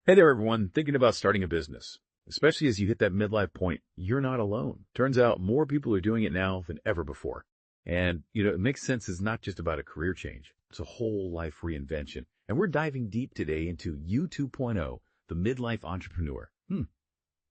Hey there, everyone. Thinking about starting a business. Especially as you hit that midlife point, you're not alone. Turns out more people are doing it now than ever before. And, it makes sense. It's not just about a career change. It's a whole life reinvention. And we're diving deep today into U 2.0, the Midlife Entrepreneur.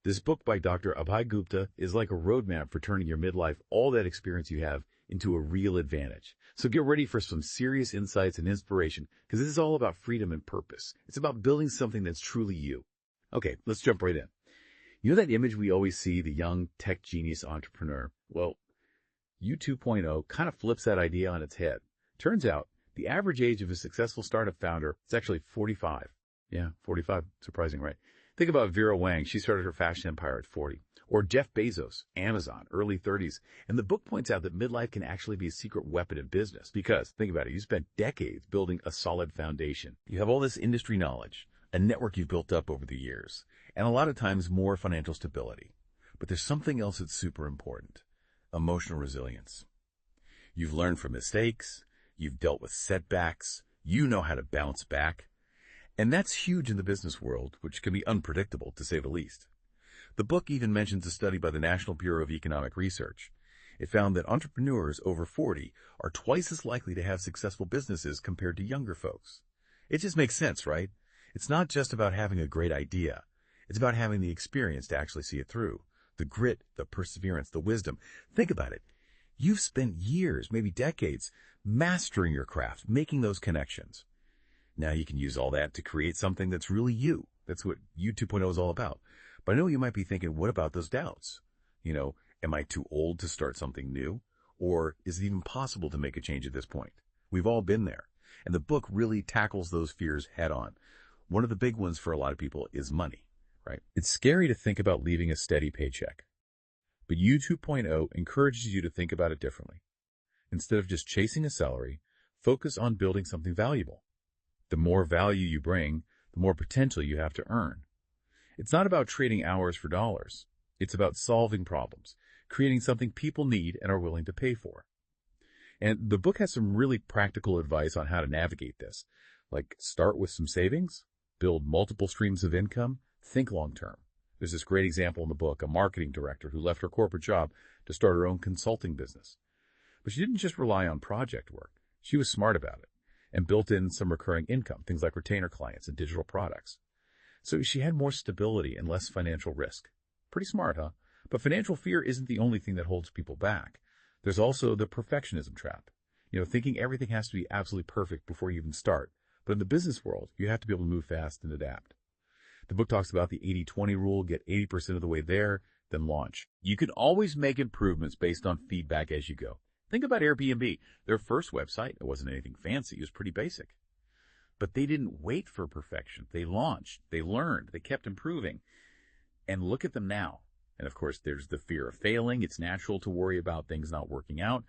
This book by Dr. Abhay Gupta is like a roadmap for turning your midlife, all that experience you have, into a real advantage. So get ready for some serious insights and inspiration, because this is all about freedom and purpose. It's about building something that's truly you. Okay, let's jump right in. You know that image we always see, the young tech genius entrepreneur? Well, U 2.0 kind of flips that idea on its head. Turns out, the average age of a successful startup founder is actually 45. Yeah, 45. Surprising, right? Think about Vera Wang. She started her fashion empire at 40. Or Jeff Bezos, Amazon, early 30s. And the book points out that midlife can actually be a secret weapon in business. Because, think about it, you spent decades building a solid foundation. You have all this industry knowledge, a network you've built up over the years, and a lot of times more financial stability. But there's something else that's super important: emotional resilience. You've learned from mistakes, you've dealt with setbacks, you know how to bounce back. And that's huge in the business world, which can be unpredictable, to say the least. The book even mentions a study by the National Bureau of Economic Research. It found that entrepreneurs over 40 are twice as likely to have successful businesses compared to younger folks. It just makes sense, right? It's not just about having a great idea. It's about having the experience to actually see it through. The grit, the perseverance, the wisdom. Think about it. You've spent years, maybe decades, mastering your craft, making those connections. Now you can use all that to create something that's really you. That's what U 2.0 is all about. But I know you might be thinking, what about those doubts? Am I too old to start something new? Or is it even possible to make a change at this point? We've all been there. And the book really tackles those fears head on. One of the big ones for a lot of people is money, right? It's scary to think about leaving a steady paycheck. But U 2.0 encourages you to think about it differently. Instead of just chasing a salary, focus on building something valuable. The more value you bring, the more potential you have to earn. It's not about trading hours for dollars. It's about solving problems, creating something people need and are willing to pay for. And the book has some really practical advice on how to navigate this, like start with some savings, build multiple streams of income, think long term. There's this great example in the book, a marketing director who left her corporate job to start her own consulting business. But she didn't just rely on project work. She was smart about it and built in some recurring income, things like retainer clients and digital products. So she had more stability and less financial risk. Pretty smart, huh? But financial fear isn't the only thing that holds people back. There's also the perfectionism trap. Thinking everything has to be absolutely perfect before you even start. But in the business world, you have to be able to move fast and adapt. The book talks about the 80-20 rule: get 80% of the way there, then launch. You can always make improvements based on feedback as you go. Think about Airbnb. Their first website, it wasn't anything fancy, it was pretty basic. But they didn't wait for perfection. They launched, they learned, they kept improving. And look at them now. And of course, there's the fear of failing. It's natural to worry about things not working out.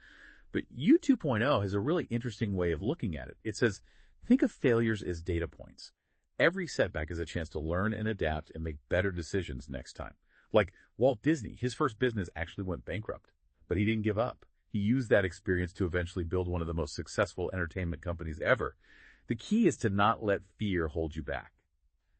But U 2.0 has a really interesting way of looking at it. It says, think of failures as data points. Every setback is a chance to learn and adapt and make better decisions next time. Like Walt Disney, his first business actually went bankrupt, but he didn't give up. He used that experience to eventually build one of the most successful entertainment companies ever. The key is to not let fear hold you back.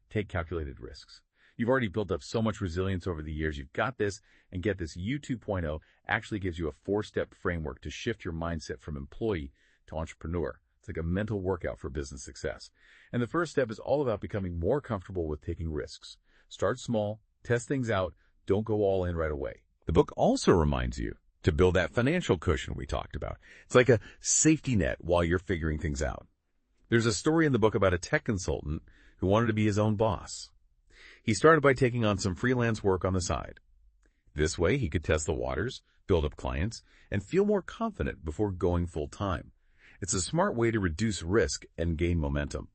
Take calculated risks. You've already built up so much resilience over the years. You've got this, and get this, U 2.0 actually gives you a 4-step framework to shift your mindset from employee to entrepreneur. It's like a mental workout for business success. And the first step is all about becoming more comfortable with taking risks. Start small, test things out, don't go all in right away. The book also reminds you to build that financial cushion we talked about. It's like a safety net while you're figuring things out. There's a story in the book about a tech consultant who wanted to be his own boss. He started by taking on some freelance work on the side. This way, he could test the waters, build up clients, and feel more confident before going full-time. It's a smart way to reduce risk and gain momentum.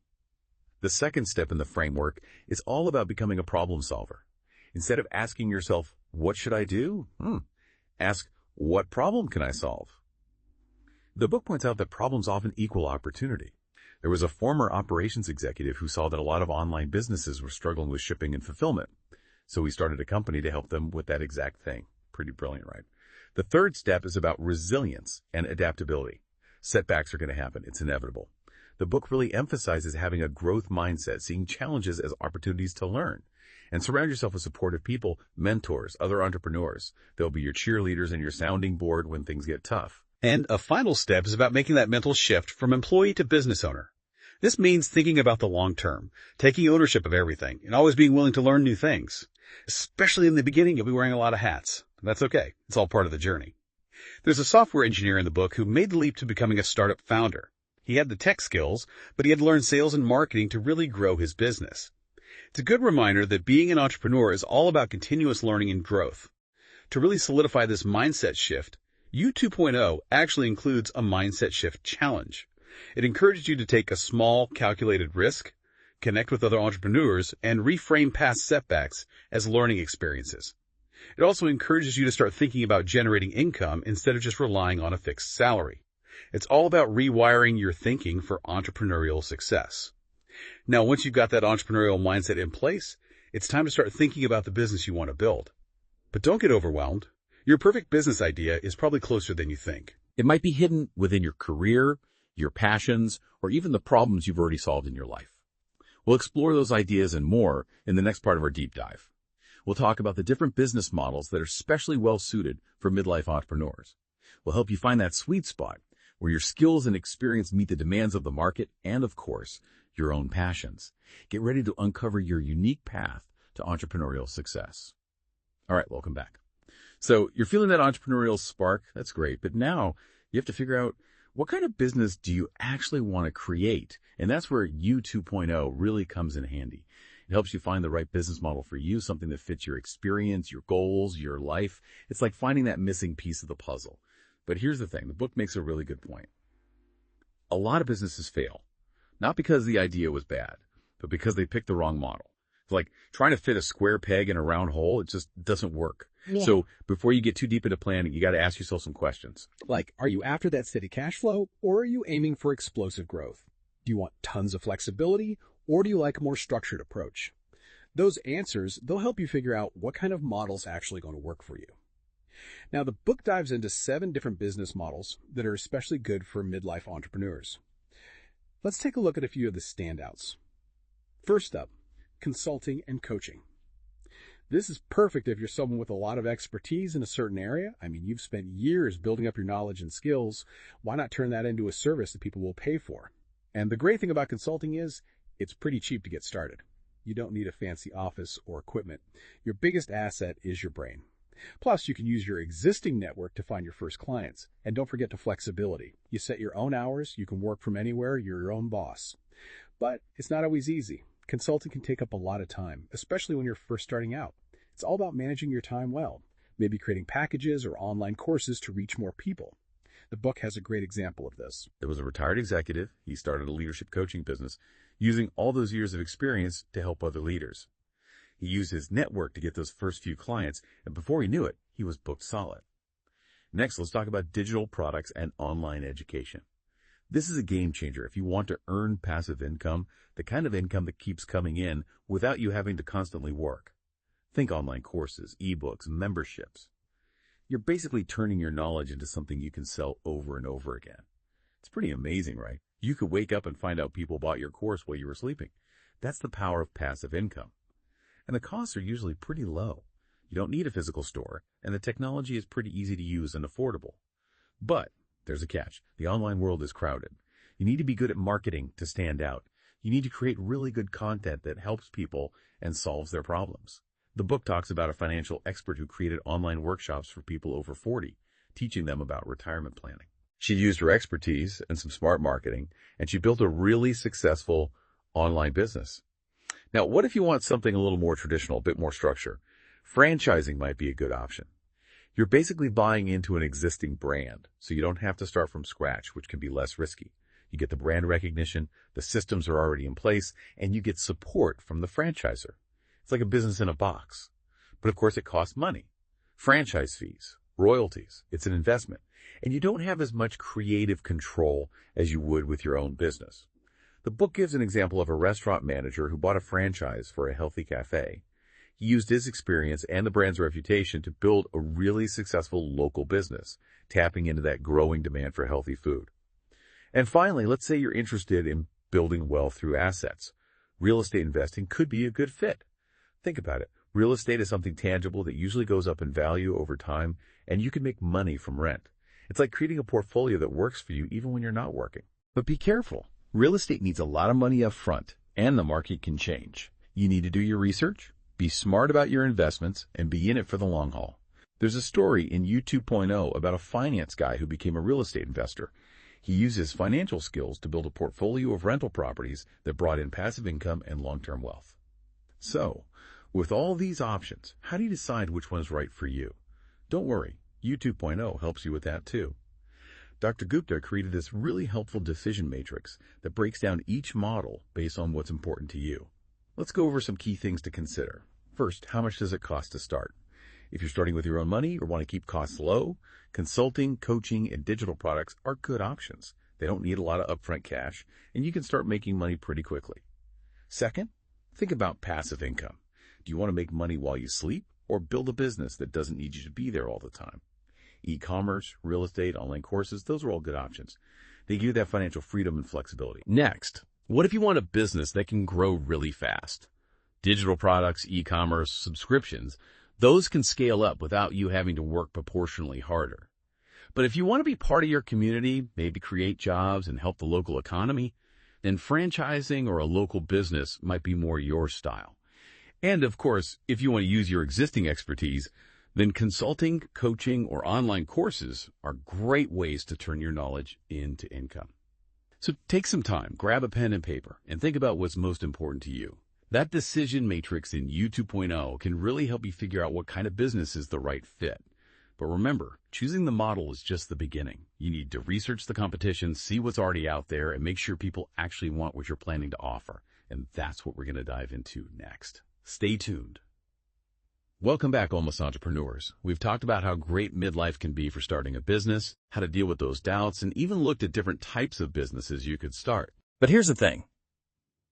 The second step in the framework is all about becoming a problem solver. Instead of asking yourself, what should I do? Ask, what problem can I solve? The book points out that problems often equal opportunity. There was a former operations executive who saw that a lot of online businesses were struggling with shipping and fulfillment. So he started a company to help them with that exact thing. Pretty brilliant, right? The third step is about resilience and adaptability. Setbacks are going to happen. It's inevitable. The book really emphasizes having a growth mindset, seeing challenges as opportunities to learn. And surround yourself with supportive people, mentors, other entrepreneurs. They'll be your cheerleaders and your sounding board when things get tough. And a final step is about making that mental shift from employee to business owner. This means thinking about the long term, taking ownership of everything, and always being willing to learn new things. Especially in the beginning, you'll be wearing a lot of hats. That's okay. It's all part of the journey. There's a software engineer in the book who made the leap to becoming a startup founder. He had the tech skills, but he had to learn sales and marketing to really grow his business. It's a good reminder that being an entrepreneur is all about continuous learning and growth. To really solidify this mindset shift, U 2.0 actually includes a mindset shift challenge. It encourages you to take a small, calculated risk, connect with other entrepreneurs, and reframe past setbacks as learning experiences. It also encourages you to start thinking about generating income instead of just relying on a fixed salary. It's all about rewiring your thinking for entrepreneurial success. Now, once you've got that entrepreneurial mindset in place, it's time to start thinking about the business you want to build. But don't get overwhelmed. Your perfect business idea is probably closer than you think. It might be hidden within your career, your passions, or even the problems you've already solved in your life. We'll explore those ideas and more in the next part of our deep dive. We'll talk about the different business models that are especially well suited for midlife entrepreneurs. We'll help you find that sweet spot where your skills and experience meet the demands of the market and, of course, your own passions. Get ready to uncover your unique path to entrepreneurial success. All right, welcome back. So you're feeling that entrepreneurial spark. That's great. But now you have to figure out, what kind of business do you actually want to create? And that's where U 2.0 really comes in handy. It helps you find the right business model for you, something that fits your experience, your goals, your life. It's like finding that missing piece of the puzzle. But here's the thing. The book makes a really good point. A lot of businesses fail, not because the idea was bad, but because they picked the wrong model. It's like trying to fit a square peg in a round hole. It just doesn't work. Yeah. So before you get too deep into planning, you got to ask yourself some questions. Like, are you after that steady cash flow, or are you aiming for explosive growth? Do you want tons of flexibility, or do you like a more structured approach? Those answers, they'll help you figure out what kind of model's actually going to work for you. Now, the book dives into 7 different business models that are especially good for midlife entrepreneurs. Let's take a look at a few of the standouts. First up, consulting and coaching. This is perfect if you're someone with a lot of expertise in a certain area. I mean, you've spent years building up your knowledge and skills. Why not turn that into a service that people will pay for? And the great thing about consulting is it's pretty cheap to get started. You don't need a fancy office or equipment. Your biggest asset is your brain. Plus, you can use your existing network to find your first clients. And don't forget the flexibility. You set your own hours. You can work from anywhere. You're your own boss. But it's not always easy. Consulting can take up a lot of time, especially when you're first starting out. It's all about managing your time well, maybe creating packages or online courses to reach more people. The book has a great example of this. There was a retired executive. He started a leadership coaching business using all those years of experience to help other leaders. He used his network to get those first few clients, and before he knew it, he was booked solid. Next, let's talk about digital products and online education. This is a game changer if you want to earn passive income, the kind of income that keeps coming in without you having to constantly work. Think online courses, ebooks, memberships. You're basically turning your knowledge into something you can sell over and over again. It's pretty amazing, right? You could wake up and find out people bought your course while you were sleeping. That's the power of passive income. And the costs are usually pretty low. You don't need a physical store, and the technology is pretty easy to use and affordable. But there's a catch. The online world is crowded. You need to be good at marketing to stand out. You need to create really good content that helps people and solves their problems. The book talks about a financial expert who created online workshops for people over 40, teaching them about retirement planning. She used her expertise and some smart marketing, and she built a really successful online business. Now, what if you want something a little more traditional, a bit more structure? Franchising might be a good option. You're basically buying into an existing brand, so you don't have to start from scratch, which can be less risky. You get the brand recognition, the systems are already in place, and you get support from the franchisor. It's like a business in a box. But of course, it costs money. Franchise fees, royalties, it's an investment. And you don't have as much creative control as you would with your own business. The book gives an example of a restaurant manager who bought a franchise for a healthy cafe. He used his experience and the brand's reputation to build a really successful local business, tapping into that growing demand for healthy food. And finally, let's say you're interested in building wealth through assets. Real estate investing could be a good fit. Think about it. Real estate is something tangible that usually goes up in value over time, and you can make money from rent. It's like creating a portfolio that works for you even when you're not working. But be careful. Real estate needs a lot of money up front, and the market can change. You need to do your research, be smart about your investments, and be in it for the long haul. There's a story in U 2.0 about a finance guy who became a real estate investor. He used his financial skills to build a portfolio of rental properties that brought in passive income and long-term wealth. So, with all these options, how do you decide which one's right for you? Don't worry, U 2.0 helps you with that too. Dr. Gupta created this really helpful decision matrix that breaks down each model based on what's important to you. Let's go over some key things to consider. First, how much does it cost to start? If you're starting with your own money or want to keep costs low, consulting, coaching, and digital products are good options. They don't need a lot of upfront cash, and you can start making money pretty quickly. Second, think about passive income. Do you want to make money while you sleep, or build a business that doesn't need you to be there all the time? E-commerce, real estate, online courses, those are all good options. They give you that financial freedom and flexibility. Next, what if you want a business that can grow really fast? Digital products, e-commerce, subscriptions, those can scale up without you having to work proportionally harder. But if you want to be part of your community, maybe create jobs and help the local economy, then franchising or a local business might be more your style. And of course, if you want to use your existing expertise, then consulting, coaching, or online courses are great ways to turn your knowledge into income. So take some time, grab a pen and paper, and think about what's most important to you. That decision matrix in U 2.0 can really help you figure out what kind of business is the right fit. But remember, choosing the model is just the beginning. You need to research the competition, see what's already out there, and make sure people actually want what you're planning to offer. And that's what we're going to dive into next. Stay tuned. Welcome back, Almost Entrepreneurs. We've talked about how great midlife can be for starting a business, how to deal with those doubts, and even looked at different types of businesses you could start. But here's the thing.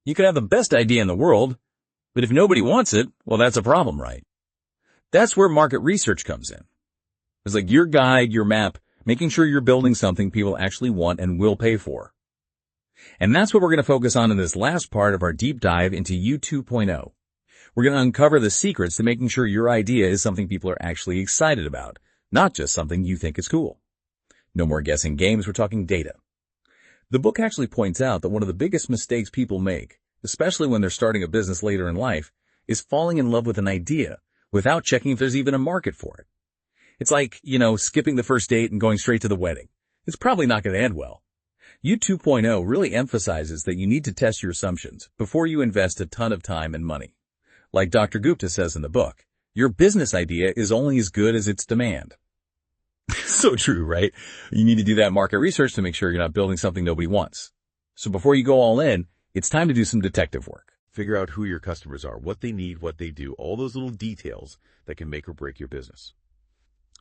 You could have the best idea in the world, but if nobody wants it, well, that's a problem, right? That's where market research comes in. It's like your guide, your map, making sure you're building something people actually want and will pay for. And that's what we're going to focus on in this last part of our deep dive into U 2.0. We're going to uncover the secrets to making sure your idea is something people are actually excited about, not just something you think is cool. No more guessing games, we're talking data. The book actually points out that one of the biggest mistakes people make, especially when they're starting a business later in life, is falling in love with an idea without checking if there's even a market for it. It's like, skipping the first date and going straight to the wedding. It's probably not going to end well. U 2.0 really emphasizes that you need to test your assumptions before you invest a ton of time and money. Like Dr. Gupta says in the book, your business idea is only as good as its demand. So true, right? You need to do that market research to make sure you're not building something nobody wants. So before you go all in, it's time to do some detective work. Figure out who your customers are, what they need, what they do, all those little details that can make or break your business.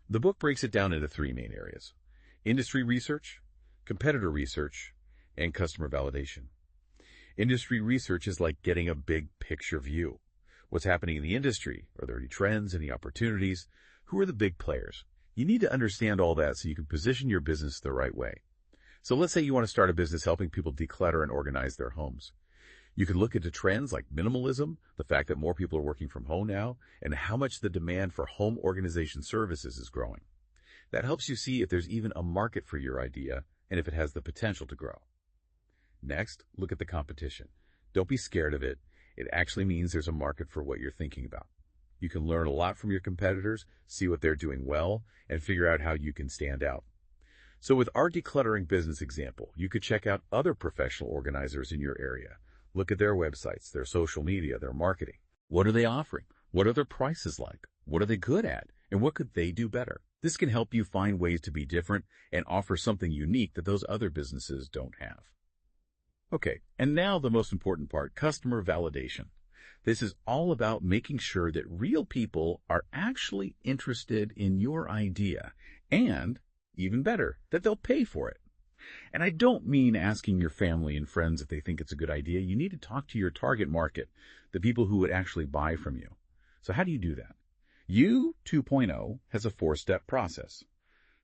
The book breaks it down into three main areas: industry research, competitor research, and customer validation. Industry research is like getting a big picture view. What's happening in the industry? Are there any trends, any opportunities? Who are the big players? You need to understand all that so you can position your business the right way. So let's say you want to start a business helping people declutter and organize their homes. You can look into trends like minimalism, the fact that more people are working from home now, and how much the demand for home organization services is growing. That helps you see if there's even a market for your idea and if it has the potential to grow. Next, look at the competition. Don't be scared of it. It actually means there's a market for what you're thinking about. You can learn a lot from your competitors, see what they're doing well, and figure out how you can stand out. So with our decluttering business example, you could check out other professional organizers in your area. Look at their websites, their social media, their marketing. What are they offering? What are their prices like? What are they good at? And what could they do better? This can help you find ways to be different and offer something unique that those other businesses don't have. Okay, and now the most important part, customer validation. This is all about making sure that real people are actually interested in your idea, and, even better, that they'll pay for it. And I don't mean asking your family and friends if they think it's a good idea. You need to talk to your target market, the people who would actually buy from you. So how do you do that? U 2.0 has a 4-step process.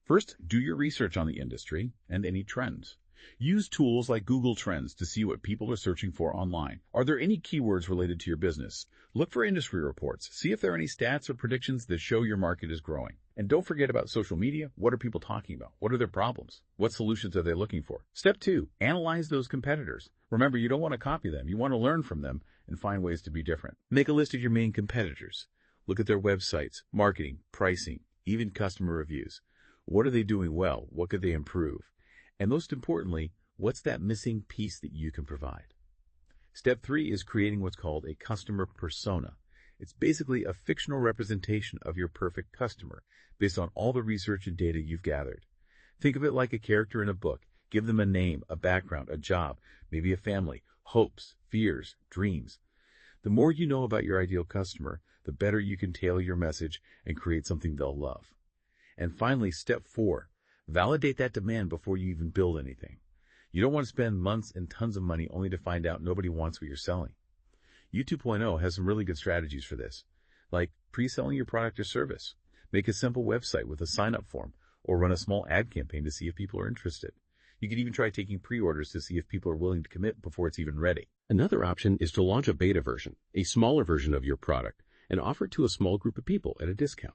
First, do your research on the industry and any trends. Use tools like Google Trends to see what people are searching for online. Are there any keywords related to your business? Look for industry reports. See if there are any stats or predictions that show your market is growing. And don't forget about social media. What are people talking about? What are their problems? What solutions are they looking for? Step 2, analyze those competitors. Remember, you don't want to copy them. You want to learn from them and find ways to be different. Make a list of your main competitors. Look at their websites, marketing, pricing, even customer reviews. What are they doing well? What could they improve? And most importantly, what's that missing piece that you can provide? Step 3 is creating what's called a customer persona. It's basically a fictional representation of your perfect customer based on all the research and data you've gathered. Think of it like a character in a book. Give them a name, a background, a job, maybe a family, hopes, fears, dreams. The more you know about your ideal customer, the better you can tailor your message and create something they'll love. And finally, step 4. Validate that demand before you even build anything. You don't want to spend months and tons of money only to find out nobody wants what you're selling. U 2.0 has some really good strategies for this, like pre-selling your product or service. Make a simple website with a sign-up form, or run a small ad campaign to see if people are interested. You could even try taking pre-orders to see if people are willing to commit before it's even ready. Another option is to launch a beta version, a smaller version of your product, and offer it to a small group of people at a discount.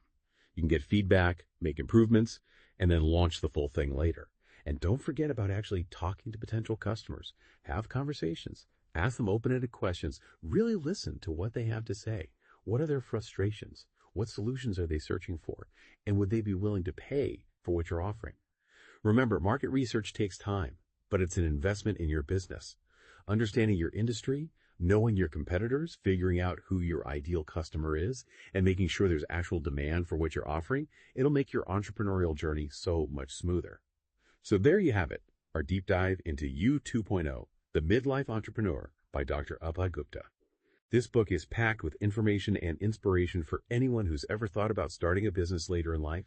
You can get feedback, make improvements, and then launch the full thing later. And don't forget about actually talking to potential customers. Have conversations. Ask them open-ended questions. Really listen to what they have to say. What are their frustrations? What solutions are they searching for? And would they be willing to pay for what you're offering? Remember, market research takes time, but it's an investment in your business. Understanding your industry, knowing your competitors, figuring out who your ideal customer is, and making sure there's actual demand for what you're offering, it'll make your entrepreneurial journey so much smoother. So there you have it, our deep dive into U 2.0, The Midlife Entrepreneur by Dr. Abhay Gupta. This book is packed with information and inspiration for anyone who's ever thought about starting a business later in life.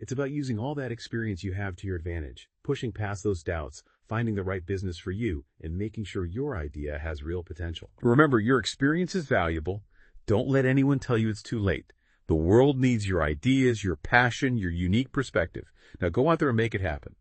It's about using all that experience you have to your advantage, pushing past those doubts, finding the right business for you, and making sure your idea has real potential. Remember, your experience is valuable. Don't let anyone tell you it's too late. The world needs your ideas, your passion, your unique perspective. Now go out there and make it happen.